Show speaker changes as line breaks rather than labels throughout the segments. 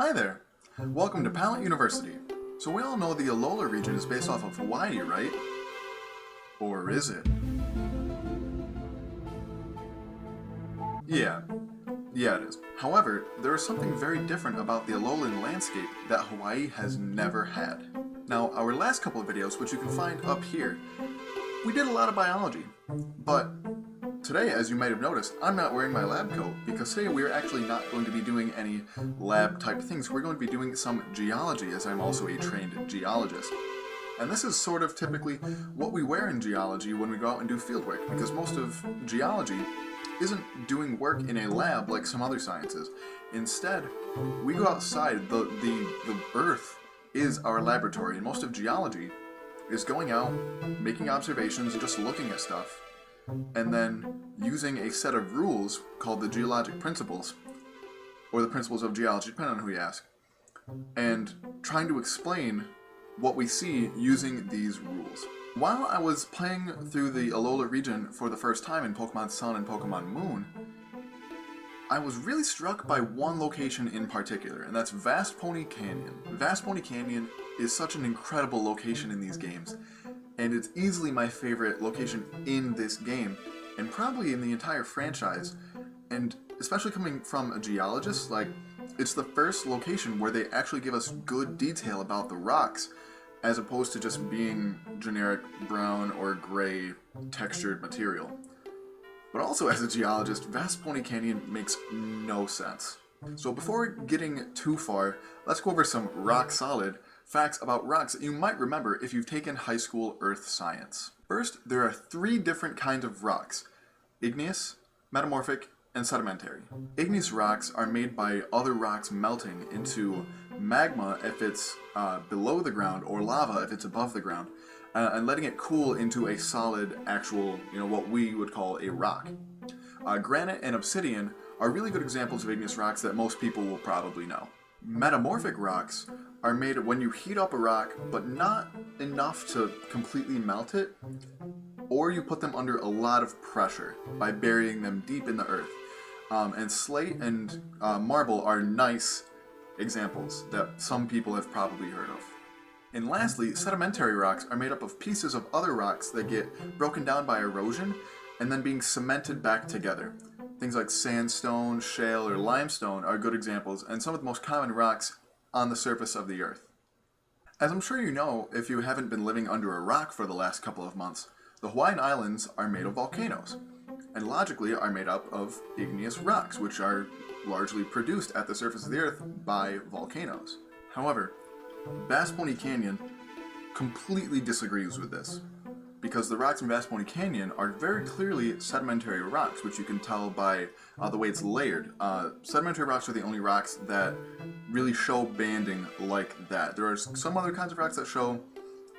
Hi there! Welcome to Pallet University. So we all know the Alola region is based off of Hawaii, right? Or is it? Yeah. Yeah, it is. However, there is something very different about the Alolan landscape that Hawaii has never had. Now, our last couple of videos, which you can find up here, we did a lot of biology, but today, as you might have noticed, I'm not wearing my lab coat because today we're actually not going to be doing any lab type things. We're going to be doing some geology, as I'm also a trained geologist. And this is sort of typically what we wear in geology when we go out and do field work, because most of geology isn't doing work in a lab like some other sciences. Instead, we go outside. The earth is our laboratory, and most of geology is going out, making observations, and just looking at stuff, and then using a set of rules called the geologic principles, or the principles of geology, depending on who you ask, and trying to explain what we see using these rules. While I was playing through the Alola region for the first time in Pokemon Sun and Pokemon Moon, I was really struck by one location in particular, and that's Vast Pony Canyon. Vast Pony Canyon is such an incredible location in these games, and it's easily my favorite location in this game, and probably in the entire franchise. And especially coming from a geologist, like, it's the first location where they actually give us good detail about the rocks, as opposed to just being generic brown or gray textured material. But also, as a geologist, Vast Pony Canyon makes no sense. So before getting too far, let's go over some rock-solid facts about rocks that you might remember if you've taken high school earth science. First, there are 3 different kinds of rocks: igneous, metamorphic, and sedimentary. Igneous rocks are made by other rocks melting into magma if it's below the ground, or lava if it's above the ground, and letting it cool into a solid, actual, what we would call a rock. Granite and obsidian are really good examples of igneous rocks that most people will probably know. Metamorphic rocks are made when you heat up a rock, but not enough to completely melt it, or you put them under a lot of pressure by burying them deep in the earth. And slate and marble are nice examples that some people have probably heard of. And lastly, sedimentary rocks are made up of pieces of other rocks that get broken down by erosion and then being cemented back together. Things like sandstone, shale, or limestone are good examples, and some of the most common rocks on the surface of the earth. As I'm sure you know, if you haven't been living under a rock for the last couple of months, the Hawaiian Islands are made of volcanoes, and logically are made up of igneous rocks, which are largely produced at the surface of the earth by volcanoes. However, Vast Pony Canyon completely disagrees with this, because the rocks in Vast Pony Canyon are very clearly sedimentary rocks, which you can tell by the way it's layered. Sedimentary rocks are the only rocks that really show banding like that. There are some other kinds of rocks that show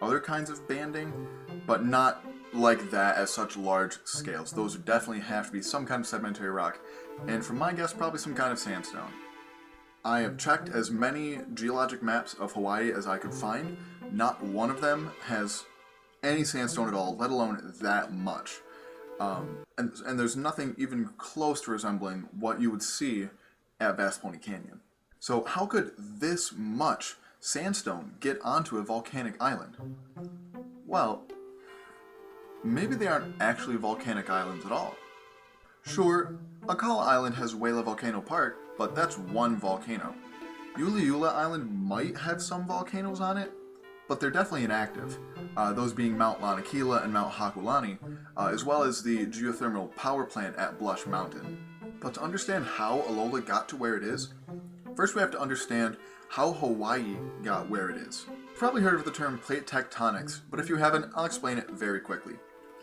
other kinds of banding, but not like that at such large scales. Those definitely have to be some kind of sedimentary rock, and from my guess, probably some kind of sandstone. I have checked as many geologic maps of Hawaii as I could find. Not one of them has any sandstone at all, let alone that much. And there's nothing even close to resembling what you would see at Vast Pony Canyon. So how could this much sandstone get onto a volcanic island? Well, maybe they aren't actually volcanic islands at all. Sure, Akala Island has Wela Volcano Park, but that's one volcano. Uliula Island might have some volcanoes on it, but they're definitely inactive, those being Mount Lanakila and Mount Hakulani, as well as the geothermal power plant at Blush Mountain. But to understand how Alola got to where it is, first we have to understand how Hawaii got where it is. You've probably heard of the term plate tectonics, but if you haven't, I'll explain it very quickly.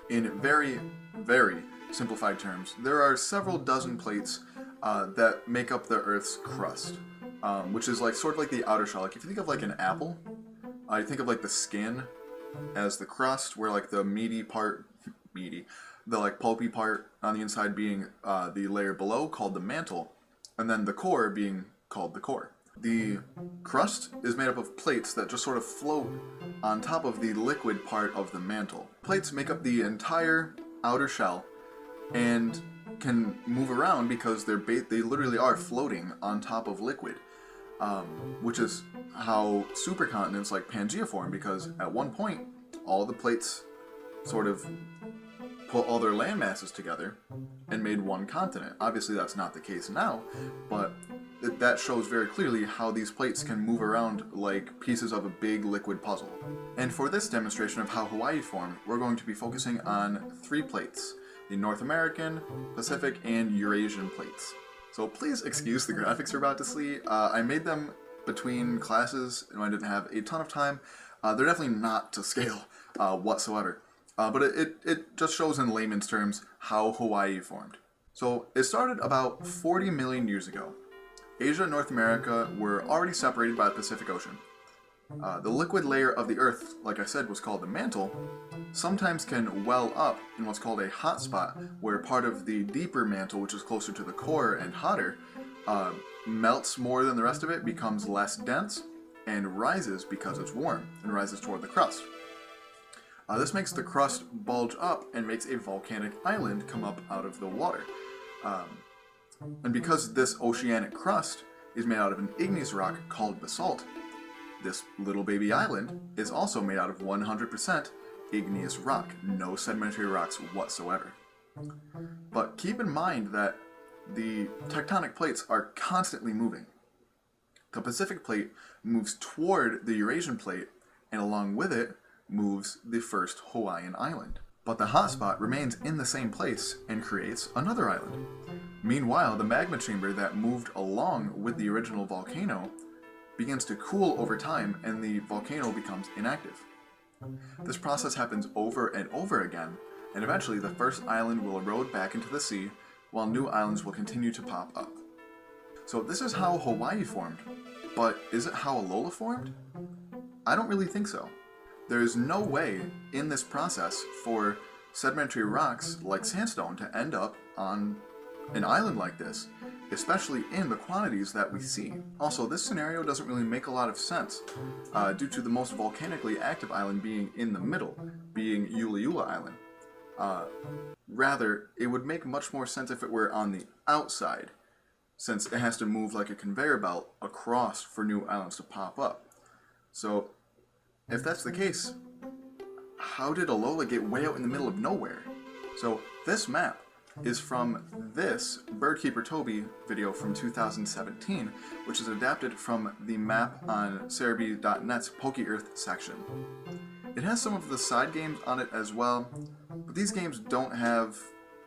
In very, very simplified terms, there are several dozen plates that make up the Earth's crust, which is sort of like the outer shell. Like if you think of like an apple, you think of like the skin as the crust, where like the meaty part, the like pulpy part on the inside being the layer below called the mantle, and then the core being called the core. The crust is made up of plates that just sort of float on top of the liquid part of the mantle. Plates make up the entire outer shell and can move around because they literally are floating on top of liquid. which is how supercontinents like Pangea form, because at one point all the plates sort of put all their land masses together and made one continent. Obviously that's not the case now, but that shows very clearly how these plates can move around like pieces of a big liquid puzzle. And for this demonstration of how Hawaii formed, we're going to be focusing on 3 plates: the North American, Pacific, and Eurasian plates. So please excuse the graphics you're about to see. I made them between classes and I didn't have a ton of time. They're definitely not to scale whatsoever. But it just shows in layman's terms how Hawaii formed. So it started about 40 million years ago. Asia and North America were already separated by the Pacific Ocean. The liquid layer of the Earth, like I said, was called the mantle, sometimes can well up in what's called a hot spot, where part of the deeper mantle, which is closer to the core and hotter, melts more than the rest of it, becomes less dense, and rises because it's warm, and rises toward the crust. This makes the crust bulge up and makes a volcanic island come up out of the water. And because this oceanic crust is made out of an igneous rock called basalt, this little baby island is also made out of 100% igneous rock, no sedimentary rocks whatsoever. But keep in mind that the tectonic plates are constantly moving. The Pacific plate moves toward the Eurasian plate, and along with it moves the first Hawaiian island. But the hotspot remains in the same place and creates another island. Meanwhile, the magma chamber that moved along with the original volcano begins to cool over time and the volcano becomes inactive. This process happens over and over again, and eventually the first island will erode back into the sea while new islands will continue to pop up. So this is how Hawaii formed, but is it how Alola formed? I don't really think so. There is no way in this process for sedimentary rocks like sandstone to end up on an island like this, especially in the quantities that we see. Also, this scenario doesn't really make a lot of sense due to the most volcanically active island being in the middle, being Ula'ula Island. Rather, it would make much more sense if it were on the outside, since it has to move like a conveyor belt across for new islands to pop up. So, if that's the case, how did Alola get way out in the middle of nowhere? So this map is from this Birdkeeper Toby video from 2017, which is adapted from the map on Cerebi.net's PokeEarth section. It has some of the side games on it as well, but these games don't have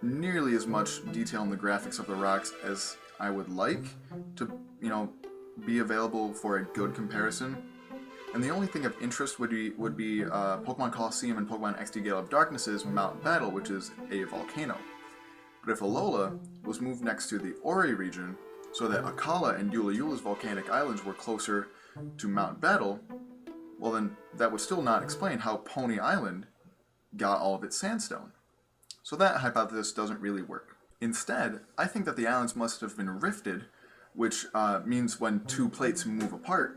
nearly as much detail in the graphics of the rocks as I would like to, be available for a good comparison. And the only thing of interest would be Pokemon Colosseum and Pokemon XD Gale of Darkness's Mount Battle, which is a volcano. But if Alola was moved next to the Ori region, so that Akala and Ula'ula's volcanic islands were closer to Mount Battle, well then that would still not explain how Pony Island got all of its sandstone. So that hypothesis doesn't really work. Instead, I think that the islands must have been rifted, which means when 2 plates move apart,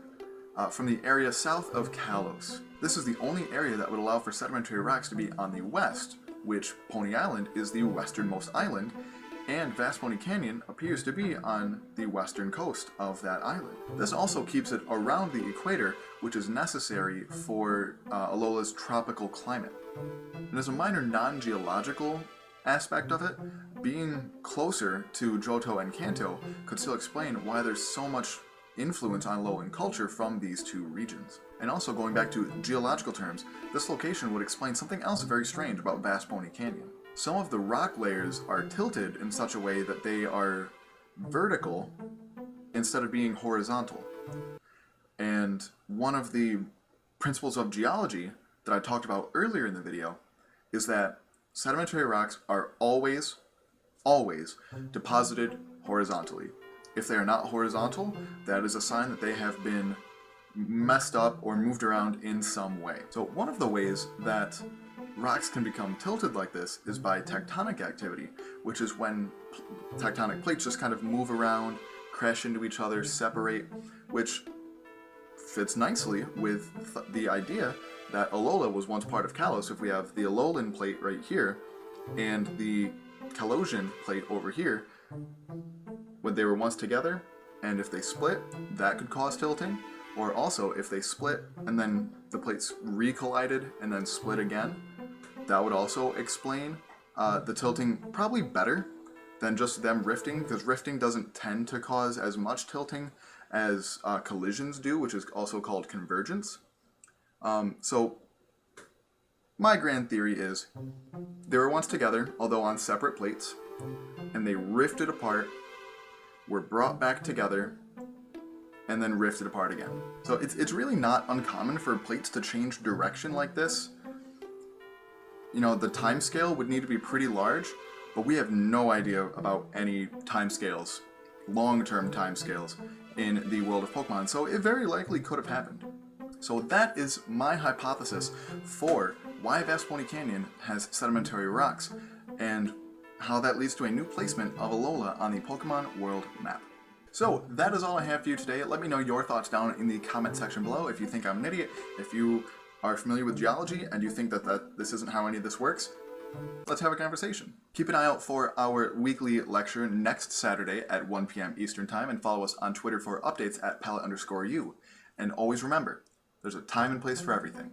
from the area south of Kalos. This is the only area that would allow for sedimentary rocks to be on the west, which Pony Island is the westernmost island, and Vast Pony Canyon appears to be on the western coast of that island. This also keeps it around the equator, which is necessary for Alola's tropical climate. And as a minor non-geological aspect of it, being closer to Johto and Kanto could still explain why there's so much influence on Alolan culture from these 2 regions. And also, going back to geological terms, this location would explain something else very strange about Vast Pony Canyon. Some of the rock layers are tilted in such a way that they are vertical instead of being horizontal. And one of the principles of geology that I talked about earlier in the video is that sedimentary rocks are always deposited horizontally. If they are not horizontal, that is a sign that they have been messed up or moved around in some way. So one of the ways that rocks can become tilted like this is by tectonic activity, which is when tectonic plates just kind of move around, crash into each other, separate, which fits nicely with the idea that Alola was once part of Kalos. If we have the Alolan plate right here and the Kalosian plate over here, when they were once together, And if they split, that could cause tilting. Or also, if they split and then the plates recollided and then split again, that would also explain the tilting probably better than just them rifting, because rifting doesn't tend to cause as much tilting as collisions do, which is also called convergence. So my grand theory is they were once together, although on separate plates, and they rifted apart, were brought back together, and then rifted apart again. So it's really not uncommon for plates to change direction like this. You know, the time scale would need to be pretty large, but we have no idea about any time scales, long-term time scales, in the world of Pokemon, so it very likely could have happened. So that is my hypothesis for why Vast Pony Canyon has sedimentary rocks, and how that leads to a new placement of Alola on the Pokemon World map. So that is all I have for you today. Let me know your thoughts down in the comment section below. If you think I'm an idiot, if you are familiar with geology and you think that this isn't how any of this works, let's have a conversation. Keep an eye out for our weekly lecture next Saturday at 1 p.m. Eastern Time, and follow us on Twitter for updates at Pallet_U. And always remember, there's a time and place for everything.